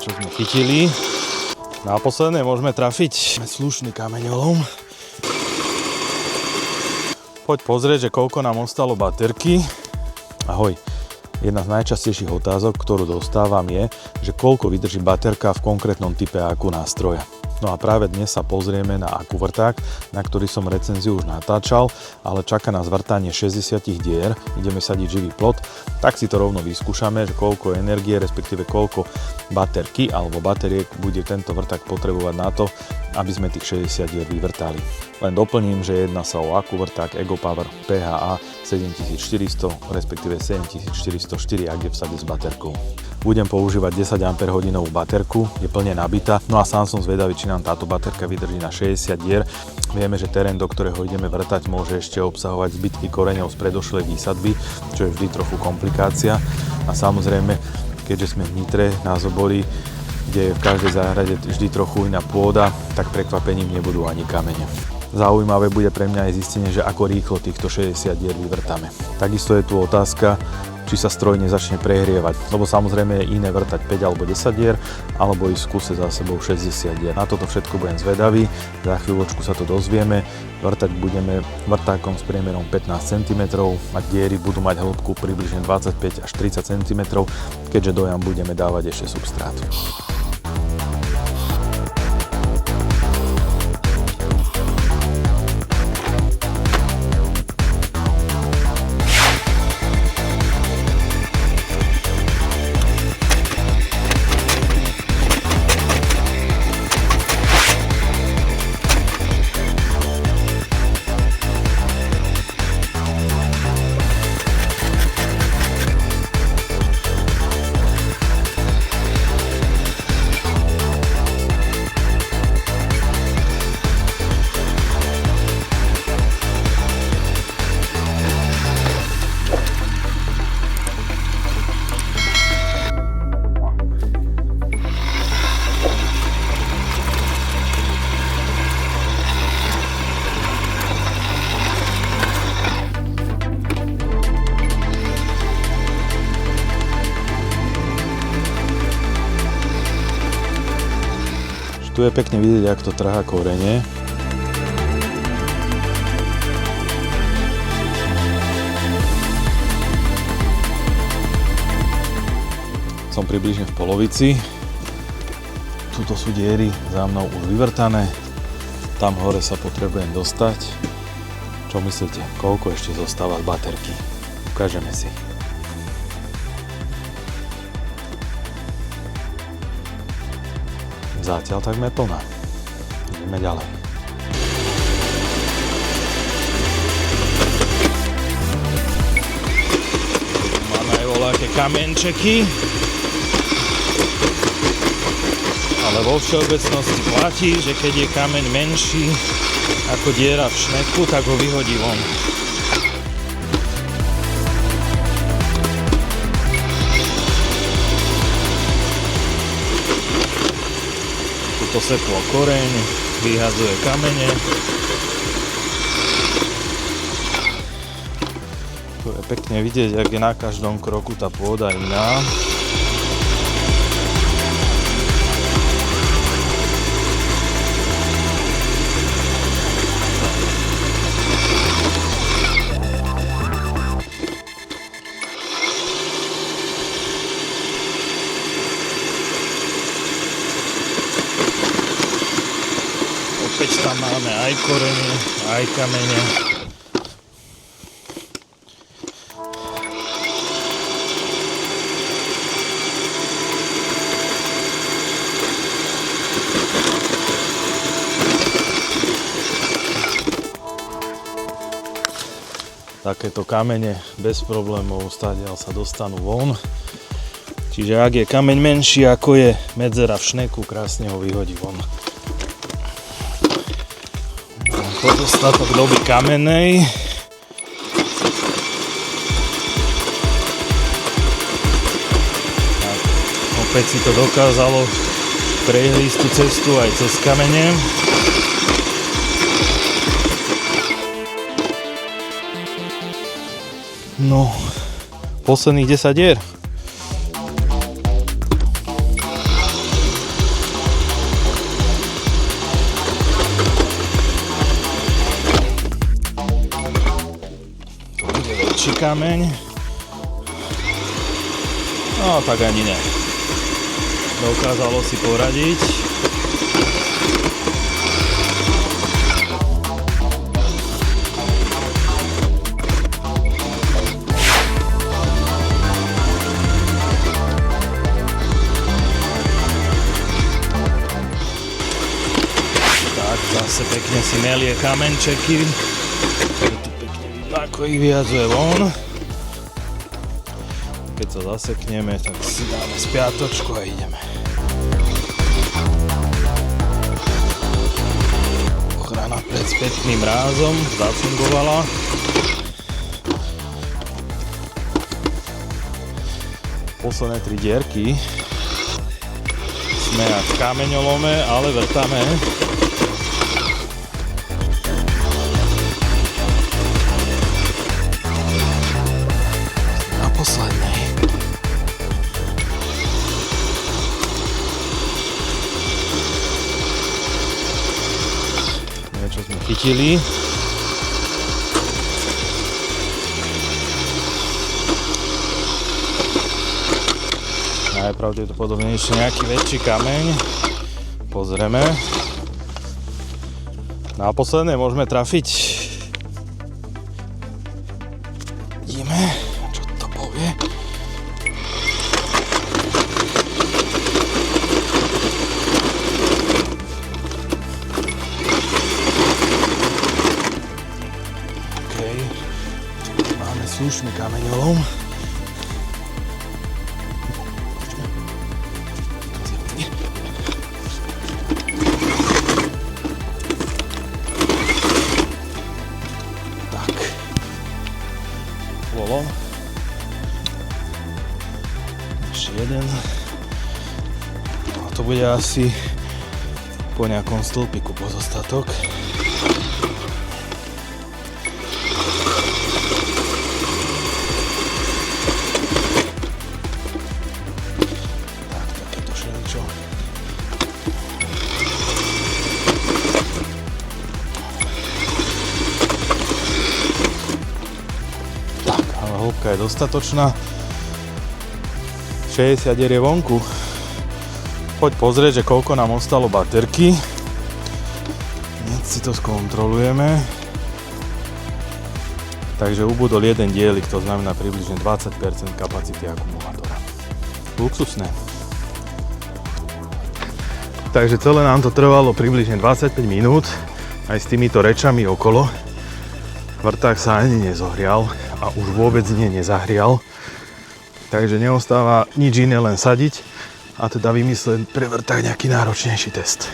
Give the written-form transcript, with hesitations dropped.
čo sme chytili. Na posledné môžeme trafiť slušný kameňolom. Poď pozrieť, že koľko nám ostalo baterky. Ahoj. Jedna z najčastejších otázok, ktorú dostávam je, že koľko vydrží baterka v konkrétnom type akku nástroja. No a práve dnes sa pozrieme na akku vrták, na ktorý som recenziu už natáčal, ale čaká nás vrtanie 60 dier, ideme sadiť živý plot, tak si to rovno vyskúšame, že koľko energie, respektíve koľko baterky alebo batériek bude tento vrták potrebovať na to, aby sme tých 60 dier vyvrtali. Len doplním, že jedná sa o akku vrták EgoPower PHA 7400, respektíve 7404, ak je v sade s baterkou. Budem používať 10 Ah baterku, je plne nabitá, no a sám som zvedavý, či nám táto baterka vydrží na 60 dier. Vieme, že terén, do ktorého ideme vrtať, môže ešte obsahovať zbytky koreňov z predošlej výsadby, čo je vždy trochu komplikácia. A samozrejme, keďže sme v Nitre, nás obolí, kde je v každej záhrade vždy trochu iná pôda, tak prekvapením nebudú ani kamene. Zaujímavé bude pre mňa aj zistenie, že ako rýchlo týchto 60 dier vyvrtame. Takisto je tu otázka, či sa stroj nezačne prehrievať, lebo samozrejme je iné vrtať 5 alebo 10 dier, alebo ísť v kuse za sebou 60 dier. Na toto všetko budem zvedavý, za chvíľočku sa to dozvieme. Vrtať budeme vrtákom s priemerom 15 cm a diery budú mať hĺbku približne 25 až 30 cm, keďže do jam budeme dávať ešte substrát. Tu je pekne vidieť, ako to trhá korene. Som približne v polovici. Tuto sú diery za mnou už vyvrtané. Tam hore sa potrebujem dostať. Čo myslíte, koľko ešte zostáva z baterky? Ukážeme si. Zatiaľ takmer plná. Ideme ďalej. Máme aj voľaké kamenčeky. Ale vo všeobecnosti platí, že keď je kameň menší ako diera v šneku, tak ho vyhodí von. To seklo koreň, vyhadzuje kamene. Tu je pekne vidieť, jak je na každom kroku tá pôda iná. Opäť tam máme aj korene, aj kamene. Takéto kamene bez problémov stadiaľ sa dostanú von. Čiže ak je kameň menší ako je medzera v šneku, krásne ho vyhodí von. Podostatok doby kamennej. Opäť si to dokázalo prejsť tú cestu aj cez kamene. No, posledných 10 dier. väčší kameň. No tak ani ne. Dokázalo si poradiť. Tak zase pekne si melie kamenčeky. Ako ich vyhadzuje von. Keď sa zasekneme, tak si dáme spiatočku a ideme. Ochrana pred spätným rázom zafungovala. Posledné 3 dierky sme v kameňolome, ale vrtame. Poslednej. Niečo sme chytili. Najpravdepodobnejšie nejaký väčší kameň. Pozrieme. Na poslednej môžeme trafiť. Ideme. Máme slušný kameňolom. Tak. Volom. Ešte jeden. A to bude asi po nejakom stĺpiku pozostatok. Hĺbka je dostatočná. 60 dier je vonku. Poď pozrieť, že koľko nám ostalo baterky. Hneď si to skontrolujeme. Takže ubudol jeden dielik, to znamená približne 20% kapacity akumulátora. Luxusné. Takže celé nám to trvalo približne 25 minút. Aj s týmito rečami okolo. Vrták sa ani nezohrial a už vôbec nie nezahrial. Takže neostáva nič iné, len sadiť a teda vymyslieť pre vrták nejaký náročnejší test.